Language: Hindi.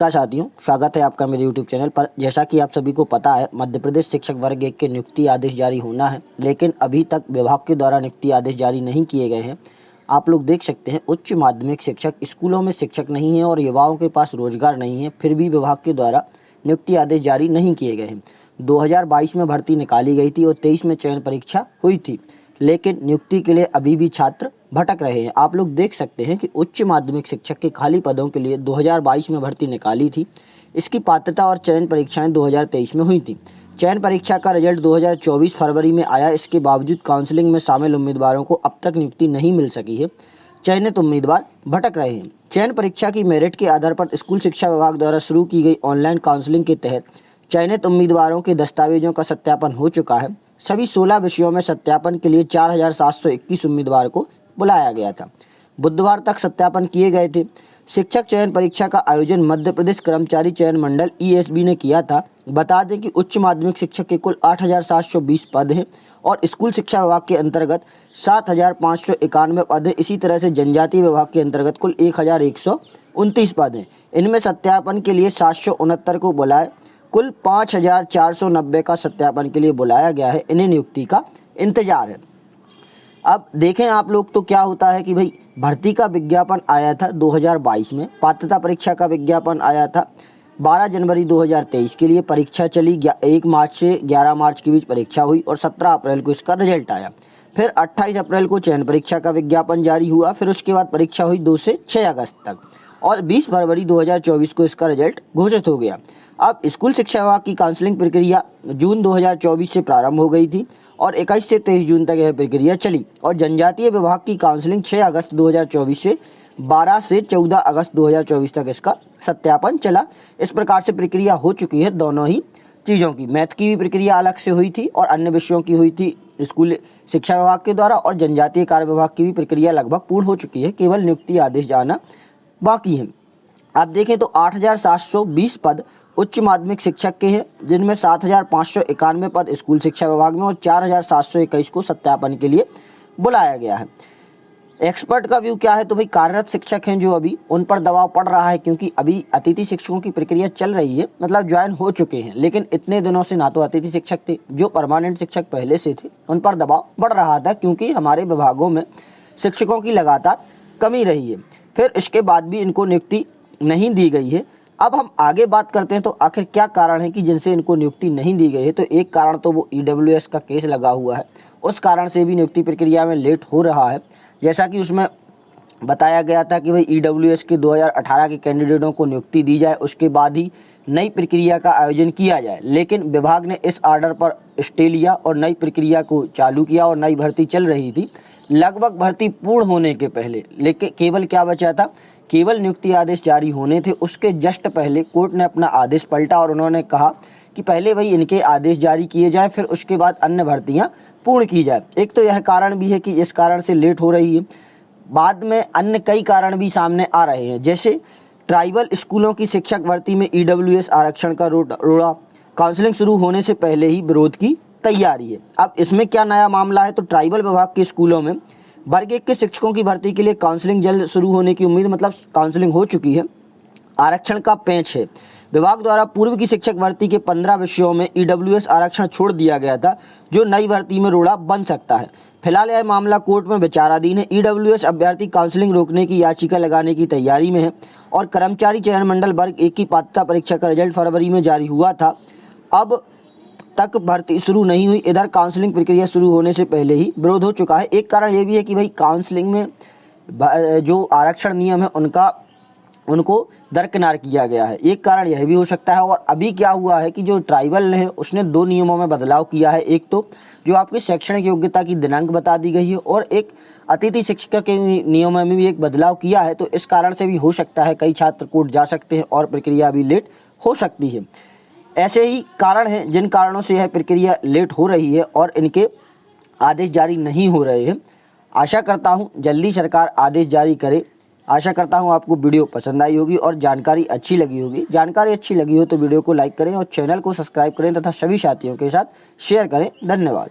नमस्कार साथियों, स्वागत है आपका मेरे YouTube चैनल पर। जैसा कि आप सभी को पता है, मध्य प्रदेश शिक्षक वर्ग 1 के नियुक्ति आदेश जारी होना है, लेकिन अभी तक विभाग के द्वारा नियुक्ति आदेश जारी नहीं किए गए हैं। आप लोग देख सकते हैं, उच्च माध्यमिक शिक्षक स्कूलों में शिक्षक नहीं है और युवाओं के पास रोजगार नहीं है, फिर भी विभाग के द्वारा नियुक्ति आदेश जारी नहीं किए गए हैं। 2022 में भर्ती निकाली गई थी और 23 में चयन परीक्षा हुई थी, लेकिन नियुक्ति के लिए अभी भी छात्र भटक रहे हैं। आप लोग देख सकते हैं कि उच्च माध्यमिक शिक्षक के खाली पदों के लिए 2022 में भर्ती निकाली थी। इसकी पात्रता और चयन परीक्षाएं 2023 में हुई थी। चयन परीक्षा का रिजल्ट 2024 फरवरी में आया। इसके बावजूद काउंसलिंग में शामिल उम्मीदवारों को अब तक नियुक्ति नहीं मिल सकी है। चयनित उम्मीदवार भटक रहे हैं। चयन परीक्षा की मेरिट के आधार पर स्कूल शिक्षा विभाग द्वारा शुरू की गई ऑनलाइन काउंसलिंग के तहत चयनित उम्मीदवारों के दस्तावेजों का सत्यापन हो चुका है। सभी 16 विषयों में सत्यापन के लिए 4721 उम्मीदवार को बुलाया गया था। बुधवार तक सत्यापन किए गए थे। शिक्षक चयन परीक्षा का आयोजन मध्य प्रदेश कर्मचारी चयन मंडल (ESB) ने किया था। बता दें कि उच्च माध्यमिक शिक्षक के कुल 8720 पद हैं और स्कूल शिक्षा विभाग के अंतर्गत 7591 पद हैं। इसी तरह से जनजातीय विभाग के अंतर्गत कुल 1129 पद हैं। इनमें सत्यापन के लिए 769 को बुलाए, कुल 5490 का सत्यापन के लिए बुलाया गया है। इन्हें नियुक्ति का इंतजार है। अब देखें आप लोग, तो क्या होता है कि भाई भर्ती का विज्ञापन आया था 2022 में, पात्रता परीक्षा का विज्ञापन आया था 12 जनवरी 2023 के लिए। परीक्षा चली 1 मार्च से 11 मार्च के बीच परीक्षा हुई और 17 अप्रैल को इसका रिजल्ट आया। फिर 28 अप्रैल को चयन परीक्षा का विज्ञापन जारी हुआ। फिर उसके बाद परीक्षा हुई 2 से 6 अगस्त तक और 20 फरवरी 2024 को इसका रिजल्ट घोषित हो गया। अब स्कूल शिक्षा विभाग की काउंसलिंग प्रक्रिया जून 2024 से प्रारंभ हो गई थी और 21 से 23 जून तक यह प्रक्रिया चली और जनजातीय विभाग की काउंसलिंग 6 अगस्त 2024 से 12 से 14 अगस्त 2024 तक इसका सत्यापन चला। इस प्रकार से प्रक्रिया हो चुकी है दोनों ही चीज़ों की। मैथ की भी प्रक्रिया अलग से हुई थी और अन्य विषयों की हुई थी स्कूल शिक्षा विभाग के द्वारा, और जनजातीय कार्य विभाग की भी प्रक्रिया लगभग पूर्ण हो चुकी है। केवल नियुक्ति आदेश जाना बाकी है। आप देखें तो 8720 पद उच्च माध्यमिक शिक्षक के हैं, जिनमें 7591 पद स्कूल शिक्षा विभाग में और 4721 को सत्यापन के लिए बुलाया गया है। एक्सपर्ट का व्यू क्या है, तो भाई कार्यरत शिक्षक हैं जो अभी उन पर दबाव पड़ रहा है, क्योंकि अभी अतिथि शिक्षकों की प्रक्रिया चल रही है, मतलब ज्वाइन हो चुके हैं, लेकिन इतने दिनों से ना तो अतिथि शिक्षक थे, जो परमानेंट शिक्षक पहले से थे उन पर दबाव बढ़ रहा था, क्योंकि हमारे विभागों में शिक्षकों की लगातार कमी रही है। फिर इसके बाद भी इनको नियुक्ति नहीं दी गई है। अब हम आगे बात करते हैं, तो आखिर क्या कारण है कि जिनसे इनको नियुक्ति नहीं दी गई है। तो एक कारण तो वो EWS का केस लगा हुआ है, उस कारण से भी नियुक्ति प्रक्रिया में लेट हो रहा है। जैसा कि उसमें बताया गया था कि भाई EWS के 2018 के कैंडिडेटों को नियुक्ति दी जाए, उसके बाद ही नई प्रक्रिया का आयोजन किया जाए, लेकिन विभाग ने इस आर्डर पर स्टे लिया और नई प्रक्रिया को चालू किया और नई भर्ती चल रही थी। लगभग भर्ती पूर्ण होने के पहले लेकिन केवल क्या बचा था, केवल नियुक्ति आदेश जारी होने थे, उसके जस्ट पहले कोर्ट ने अपना आदेश पलटा और उन्होंने कहा कि पहले भाई इनके आदेश जारी किए जाएं, फिर उसके बाद अन्य भर्तियां पूर्ण की जाए। एक तो यह कारण भी है कि इस कारण से लेट हो रही है। बाद में अन्य कई कारण भी सामने आ रहे हैं, जैसे ट्राइबल स्कूलों की शिक्षक भर्ती में EWS आरक्षण का रोड़ा काउंसलिंग शुरू होने से पहले ही विरोध की तैयारी है। अब इसमें क्या नया मामला है, तो ट्राइबल विभाग के स्कूलों में वर्ग 1 के शिक्षकों की भर्ती के लिए काउंसलिंग जल्द शुरू होने की उम्मीद, मतलब काउंसलिंग हो चुकी है। आरक्षण का पेंच है। विभाग द्वारा पूर्व की शिक्षक भर्ती के 15 विषयों में EWS आरक्षण छोड़ दिया गया था, जो नई भर्ती में रोड़ा बन सकता है। फिलहाल यह मामला कोर्ट में विचाराधीन है। EWS अभ्यर्थी काउंसलिंग रोकने की याचिका लगाने की तैयारी में है और कर्मचारी चयन मंडल वर्ग 1 की पात्रता परीक्षा का रिजल्ट फरवरी में जारी हुआ था। अब तक भर्ती शुरू नहीं हुई। इधर काउंसलिंग प्रक्रिया शुरू होने से पहले ही विरोध हो चुका है। एक कारण ये भी है कि भाई काउंसलिंग में जो आरक्षण नियम है उनको दरकिनार किया गया है। एक कारण यह भी हो सकता है। और अभी क्या हुआ है कि जो ट्राइबल है उसने 2 नियमों में बदलाव किया है। एक तो जो आपकी शैक्षणिक योग्यता की दिनांक बता दी गई है और एक अतिथि शिक्षक के नियमों में भी एक बदलाव किया है। तो इस कारण से भी हो सकता है कई छात्र कोर्ट जा सकते हैं और प्रक्रिया भी लेट हो सकती है। ऐसे ही कारण हैं जिन कारणों से यह प्रक्रिया लेट हो रही है और इनके आदेश जारी नहीं हो रहे हैं। आशा करता हूं जल्दी सरकार आदेश जारी करे। आशा करता हूं आपको वीडियो पसंद आई होगी और जानकारी अच्छी लगी होगी। जानकारी अच्छी लगी हो तो वीडियो को लाइक करें और चैनल को सब्सक्राइब करें तथा सभी साथियों के साथ शेयर करें। धन्यवाद।